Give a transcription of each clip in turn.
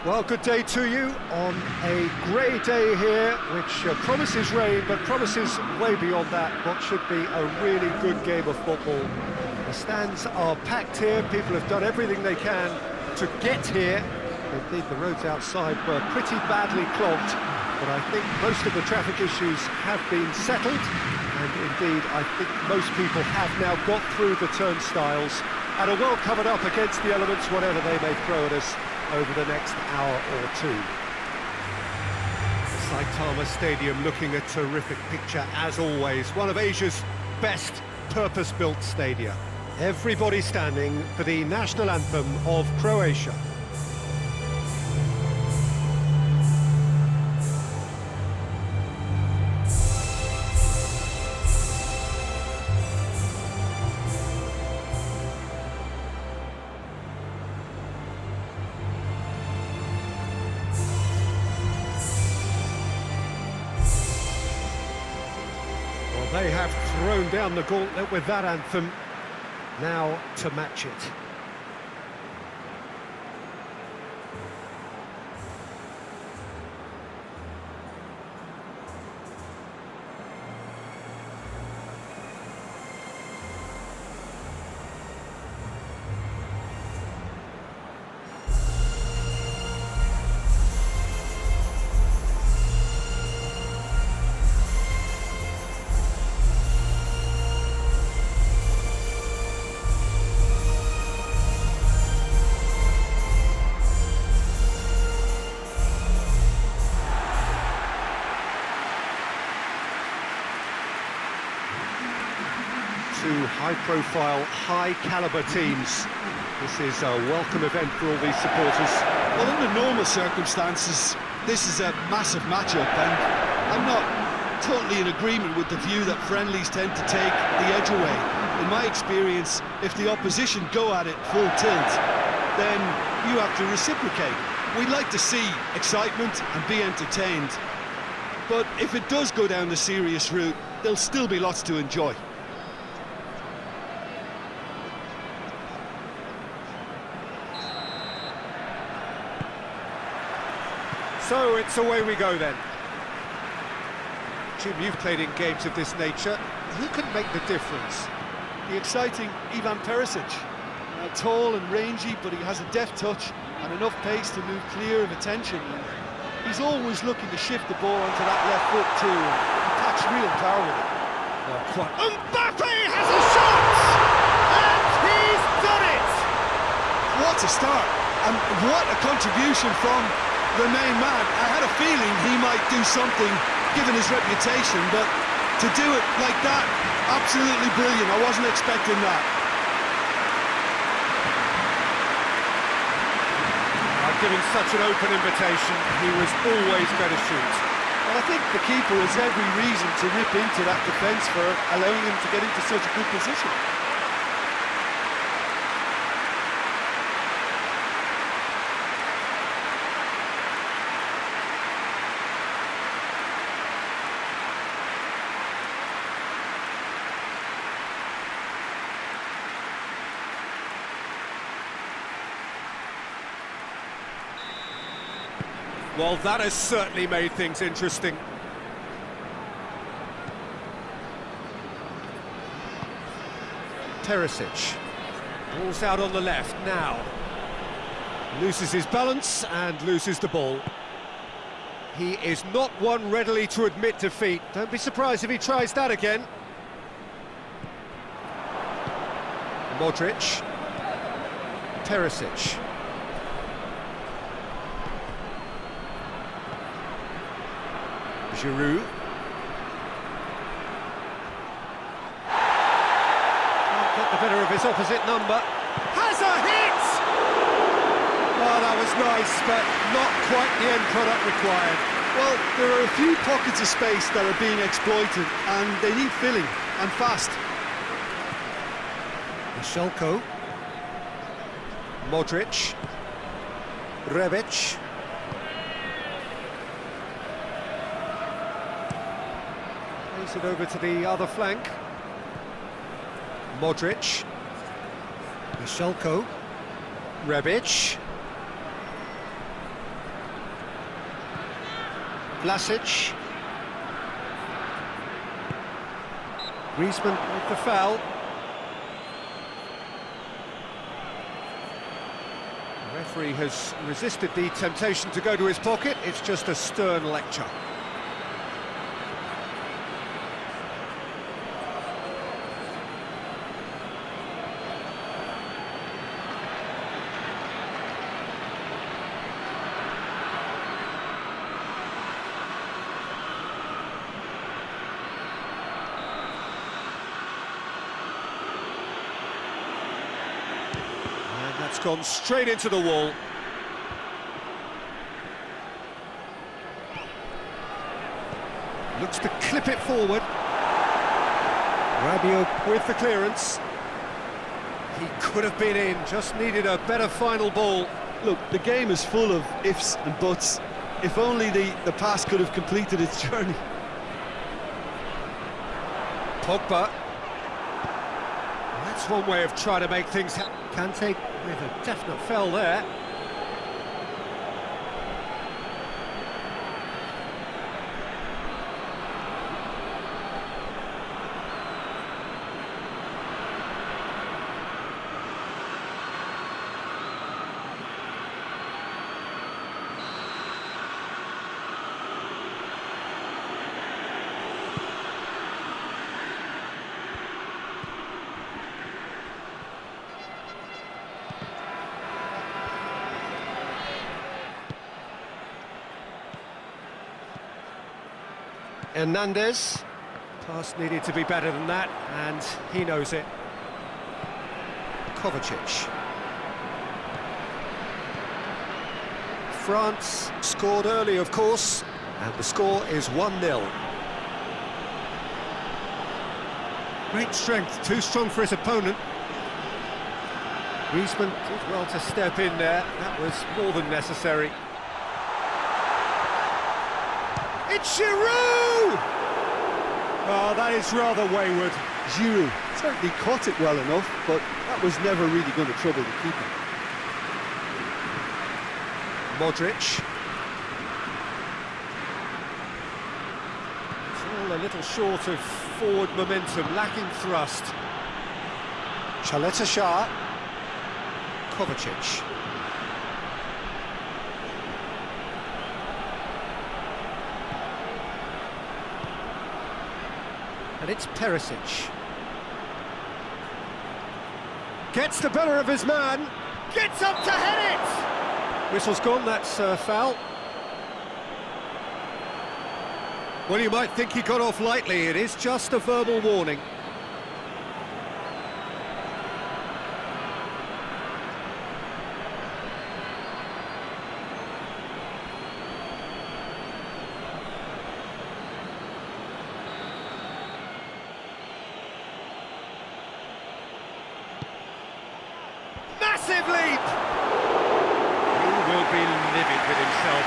Well, good day to you on a grey day here, which promises rain, but promises way beyond that what should be a really good game of football. The stands are packed here, people have done everything they can to get here. Indeed, the roads outside were pretty badly clogged, but I think most of the traffic issues have been settled, and indeed, I think most people have now got through the turnstiles and are well covered up against the elements, whatever they may throw at us over the next hour or two. Saitama Stadium looking a terrific picture as always, one of Asia's best purpose-built stadia. Everybody standing for the national anthem of Croatia. They have thrown down the gauntlet with that anthem, now to match it. Two high-profile, high-caliber teams. This is a welcome event for all these supporters. Well, under normal circumstances, this is a massive matchup, and I'm not totally in agreement with the view that friendlies tend to take the edge away. In my experience, if the opposition go at it full tilt, then you have to reciprocate. We'd like to see excitement and be entertained, but if it does go down the serious route, there'll still be lots to enjoy. So it's away we go then. Jim, you've played in games of this nature. Who can make the difference? The exciting Ivan Perisic. Tall and rangy, but he has a deft touch and enough pace to move clear of attention. He's always looking to shift the ball onto that left foot too, and packs real power with it. Well, quite. Mbappe has a shot! And he's done it! What a start! And what a contribution from the main man. I had a feeling he might do something given his reputation, but to do it like that, absolutely brilliant. I wasn't expecting that. Given such an open invitation, he was always going to shoot. Well, I think the keeper has every reason to rip into that defence for allowing him to get into such a good position. Well, that has certainly made things interesting. Perisic. Ball's out on the left now. Loses his balance and loses the ball. He is not one readily to admit defeat. Don't be surprised if he tries that again. Modric. Perisic. Giroud. Can't get the better of his opposite number. Has a hit! Oh, that was nice, but not quite the end product required. Well, there are a few pockets of space that are being exploited, and they need filling, and fast. Shelko. Modric. Rebic. It over to the other flank. Modric. Shelko. Rebic. Vlasic. Griezmann with the foul. The referee has resisted the temptation to go to his pocket. It's just a stern lecture. That's gone straight into the wall. Looks to clip it forward. Rabiot with the clearance. He could have been in, just needed a better final ball. Look, the game is full of ifs and buts. If only the pass could have completed its journey. Pogba. That's one way of trying to make things happen. Kante with a definite foul there. Hernandez. Pass needed to be better than that, and he knows it. Kovacic. France scored early, of course, and the score is 1-0. Great strength, too strong for his opponent. Griezmann did well to step in there, that was more than necessary. It's Giroud! Oh, that is rather wayward. Giroud certainly caught it well enough, but that was never really going to trouble the keeper. Modric. It's all a little short of forward momentum, lacking thrust. Shah. Kovacic. And it's Perisic. Gets the better of his man. Gets up to head it! Whistle's gone, that's a foul. Well, you might think he got off lightly. It is just a verbal warning. Massive leap! He will be livid with himself.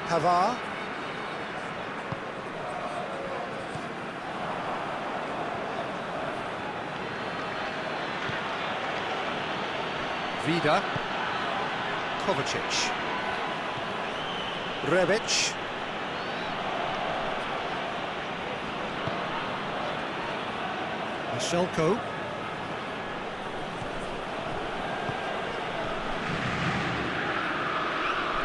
Pavard. Vida. Kovacic. Rebic. Selko.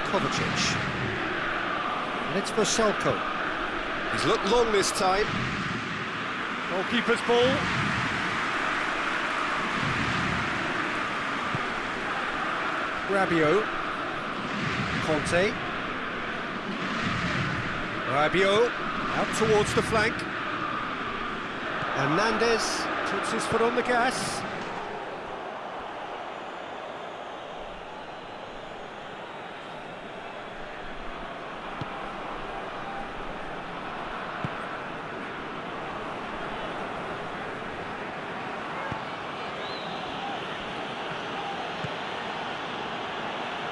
Kovacic. And it's for Selko. He's looked long this time. Goalkeeper's ball. Rabiot. Conte. Rabiot out towards the flank. Hernandez puts his foot on the gas.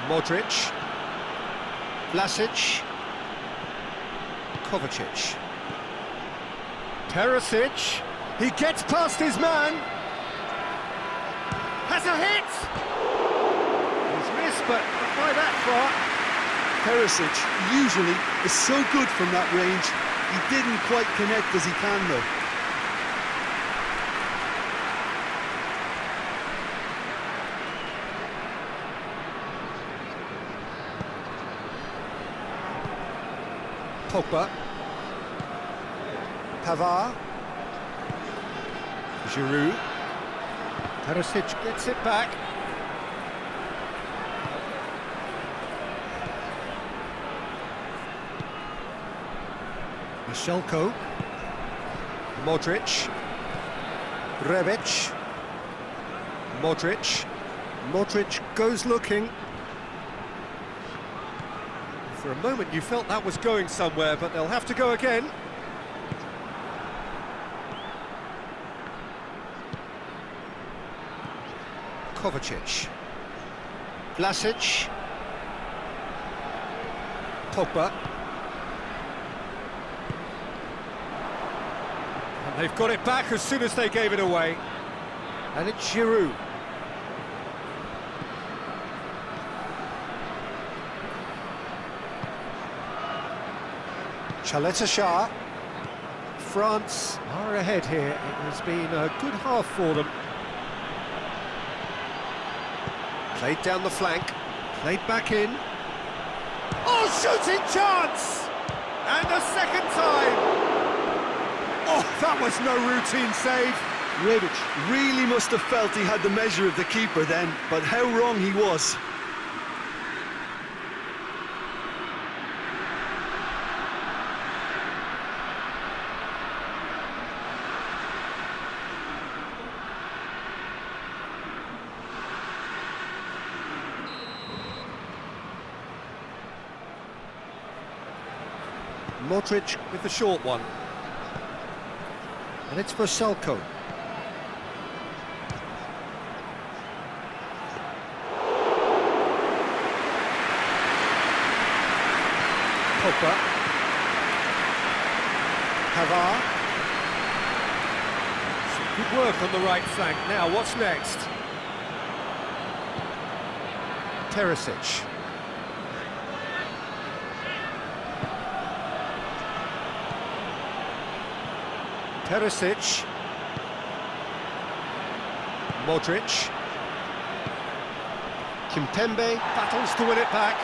Modric. Vlasic. Kovacic. Perisic. He gets past his man. Has a hit! He's missed, but not by that far. Perisic usually is so good from that range. He didn't quite connect as he can, though. Pogba. Pavard. Giroud. Perisic gets it back. Michelko. Modric. Rebic. Modric. Modric goes looking. For a moment you felt that was going somewhere, but they'll have to go again. Kovacic. Vlasic. Pogba. And they've got it back as soon as they gave it away. And it's Giroud. Chaleta-Shah. France are ahead here. It has been a good half for them. Played down the flank, played back in. Oh, shooting chance! And a second time! Oh, that was no routine save. Rebic really must have felt he had the measure of the keeper then, but how wrong he was. Modric with the short one. And it's for Selko. Pogba. Pavard. Some good work on the right flank. Now, what's next? Perisic. Perisic. Modric. Kimpembe battles to win it back.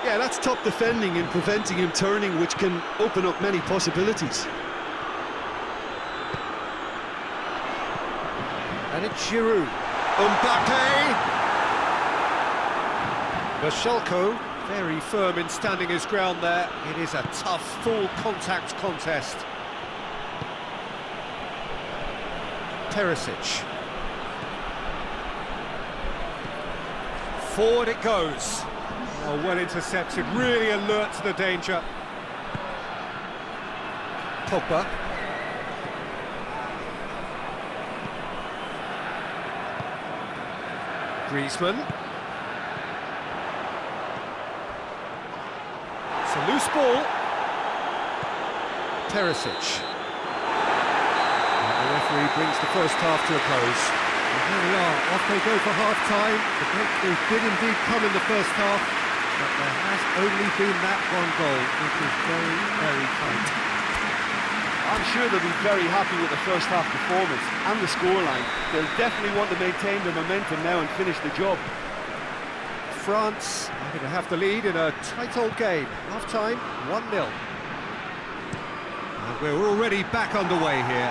Yeah, that's top defending and preventing him turning, which can open up many possibilities. And it's Giroud. Mbappe! Michelko, very firm in standing his ground there. It is a tough, full contact contest. Perisic. Forward it goes. Oh, well intercepted, really alert to the danger. Pogba. Griezmann. It's a loose ball. Perisic. The referee brings the first half to a close. And here we are, off they go for half-time. The breakthrough did indeed come in the first half, but there has only been that one goal, which is very, very tight. I'm sure they'll be very happy with the first half performance and the scoreline. They'll definitely want to maintain the momentum now and finish the job. France are going to have the lead in a tight old game. Half-time, 1-0. And we're already back underway here.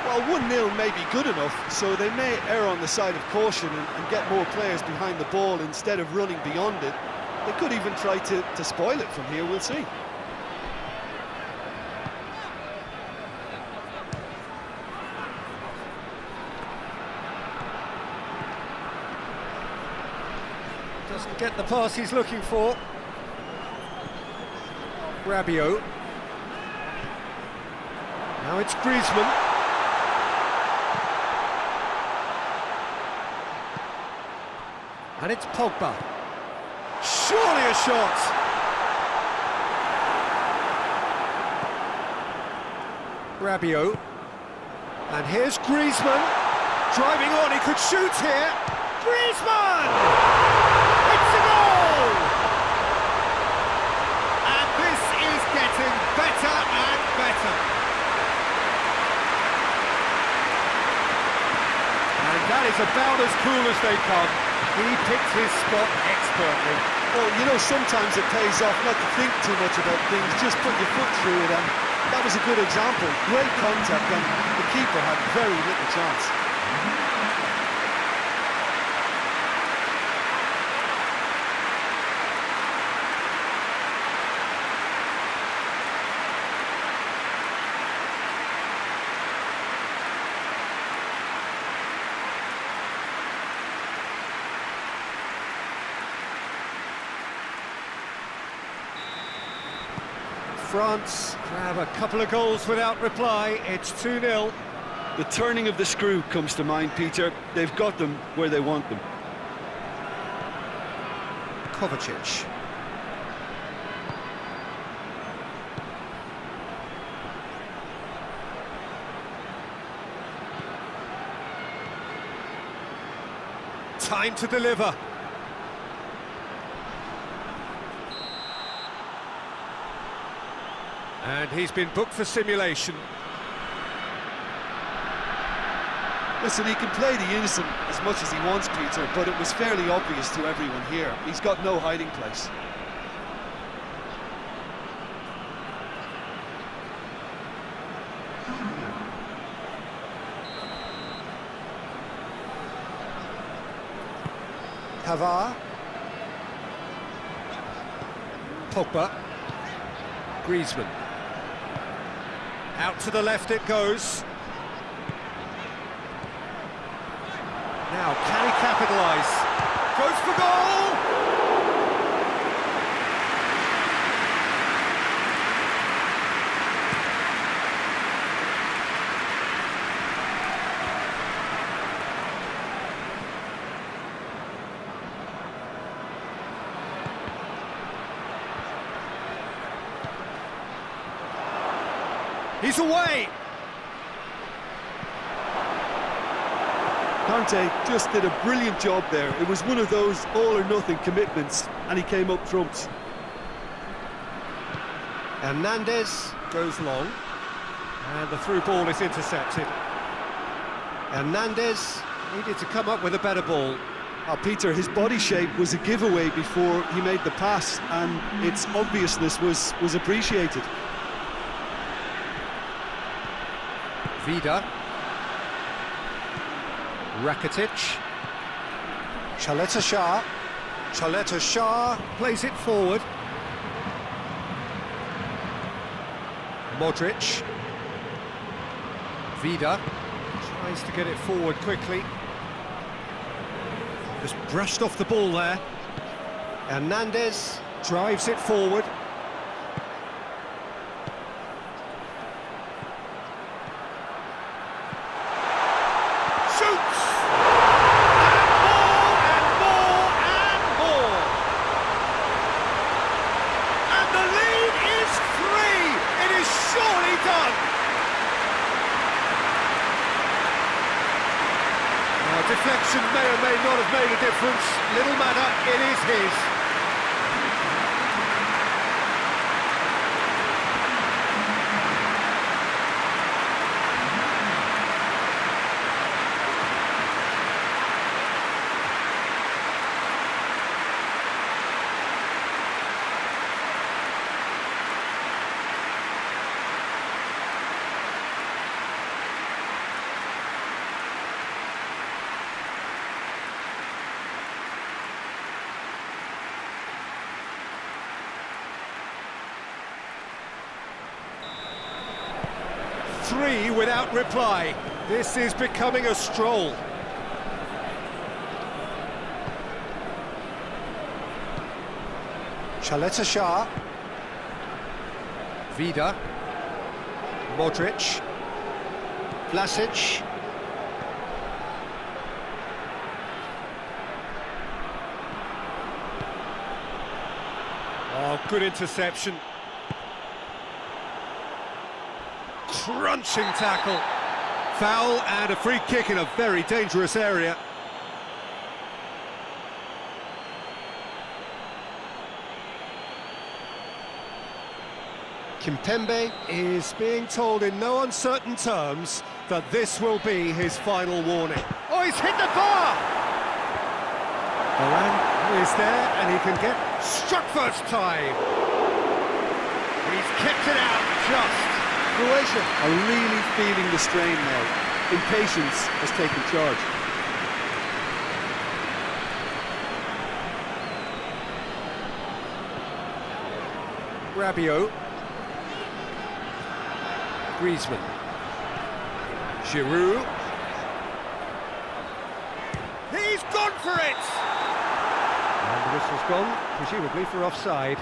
Well, 1-0 may be good enough, so they may err on the side of caution and get more players behind the ball instead of running beyond it. They could even try to spoil it from here, we'll see. Doesn't get the pass he's looking for. Rabiot. Now it's Griezmann. And it's Pogba. Surely a shot! Rabiot. And here's Griezmann. Driving on, he could shoot here. Griezmann! It's a goal! And this is getting better and better. And that is about as cool as they come. He picked his spot expertly. Well, you know, sometimes it pays off not to think too much about things, just put your foot through it, and that was a good example. Great contact, and the keeper had very little chance. France grab a couple of goals without reply. It's 2-0. The turning of the screw comes to mind, Peter. They've got them where they want them. Kovacic. Time to deliver. And he's been booked for simulation. Listen, he can play the innocent as much as he wants, Peter, but it was fairly obvious to everyone here. He's got no hiding place. Pavard. Pogba. Griezmann. Out to the left it goes. Now, can he capitalise? Goes for goal! He's away! Conte just did a brilliant job there. It was one of those all-or-nothing commitments, and he came up trumps. Hernandez goes long, and the through ball is intercepted. Hernandez needed to come up with a better ball. Peter, his body shape was a giveaway before he made the pass, and its obviousness was appreciated. Vida. Rakitic. Chaleta-Shah. Chaleta-Shah plays it forward. Modric. Vida tries to get it forward quickly. Just brushed off the ball there. Hernandez drives it forward. Deflection may or may not have made a difference. Little matter, it is his. Three without reply. This is becoming a stroll. Chaleta-Shah. Vida. Modric. Vlasic. Oh, good interception. crunching tackle. Foul and a free kick in a very dangerous area. Kimpembe is being told in no uncertain terms that this will be his final warning. Oh, he's hit the bar! Varane is there and he can get struck first time. And he's kept it out just. Croatia are really feeling the strain now. Impatience has taken charge. Rabiot. Griezmann. Giroud. He's gone for it! And the whistle's gone, presumably for offside.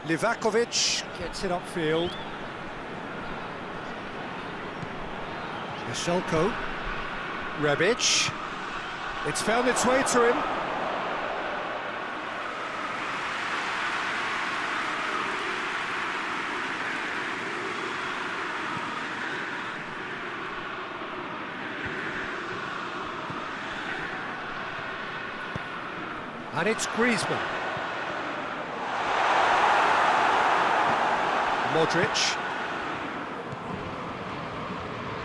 Livakovic gets it upfield. Mishelko. Rebic. It's found its way to him. And it's Griezmann. Modric.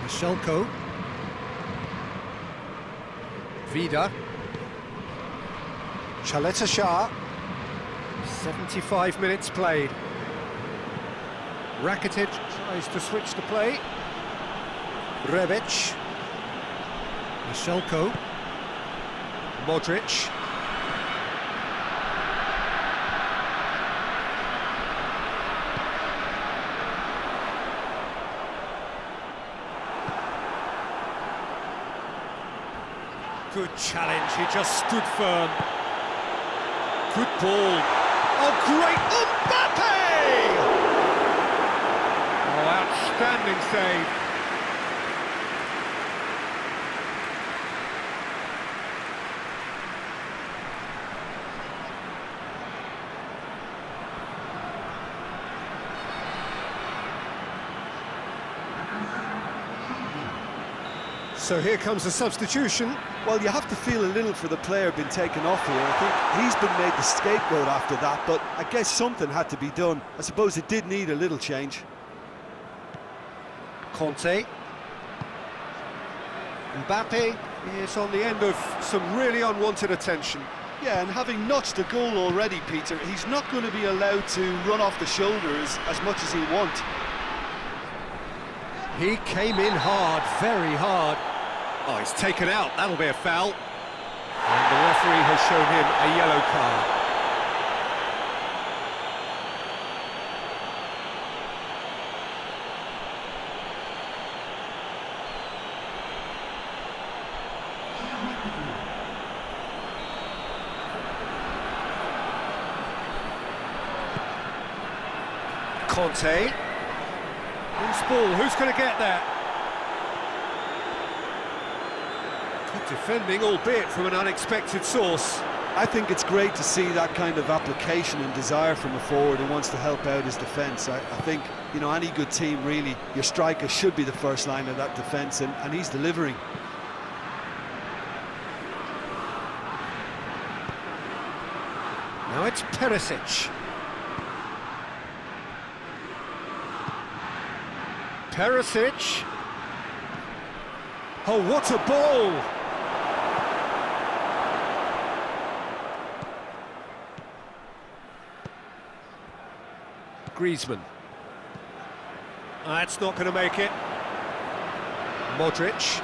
Mishelko. Vida. Chaleta Shah. 75 minutes played. Rakitic tries to switch the play. Rebic. Mishelko. Modric. Good challenge, he just stood firm. Good ball. Oh, great Mbappe! Oh, outstanding save. So here comes a substitution. Well, you have to feel a little for the player being taken off here. I think he's been made the scapegoat after that, but I guess something had to be done. I suppose it did need a little change. Conte. Mbappe is on the end of some really unwanted attention. Yeah, and having notched a goal already, Peter, he's not going to be allowed to run off the shoulders as much as he'll want. He came in hard, very hard. Oh, he's taken out, that'll be a foul. And the referee has shown him a yellow card. Conte. Loose ball, who's going to get that? Good defending, albeit from an unexpected source. I think it's great to see that kind of application and desire from a forward who wants to help out his defence. I think, you know, any good team, really, your striker should be the first line of that defence, and he's delivering. Now it's Perisic. Perisic. Oh, what a ball! Griezmann. That's not going to make it. Modric.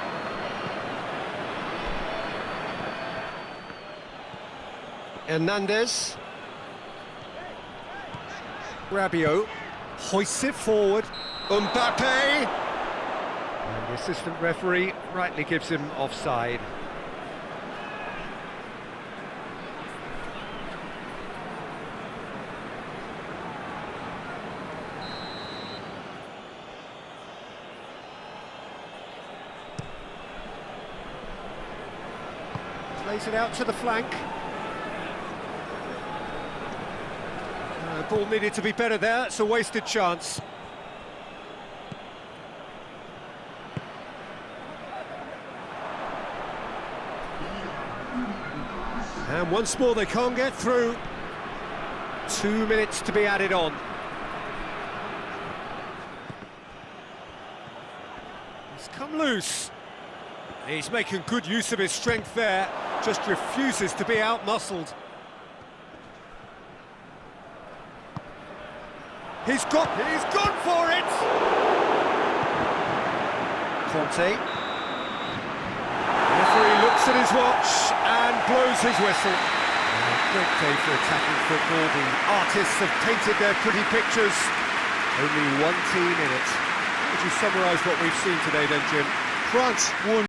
Hernandez. Rabiot hoists it forward. Mbappe! And the assistant referee rightly gives him offside. Plays it out to the flank. Ball needed to be better there, it's a wasted chance. And once more they can't get through. 2 minutes to be added on. He's come loose. He's making good use of his strength there, just refuses to be out-muscled. He's gone for it! Conte. Referee looks at his watch and blows his whistle. Great day for attacking football. The artists have painted their pretty pictures. Only one team in it. How would you summarise what we've seen today then, Jim? France won.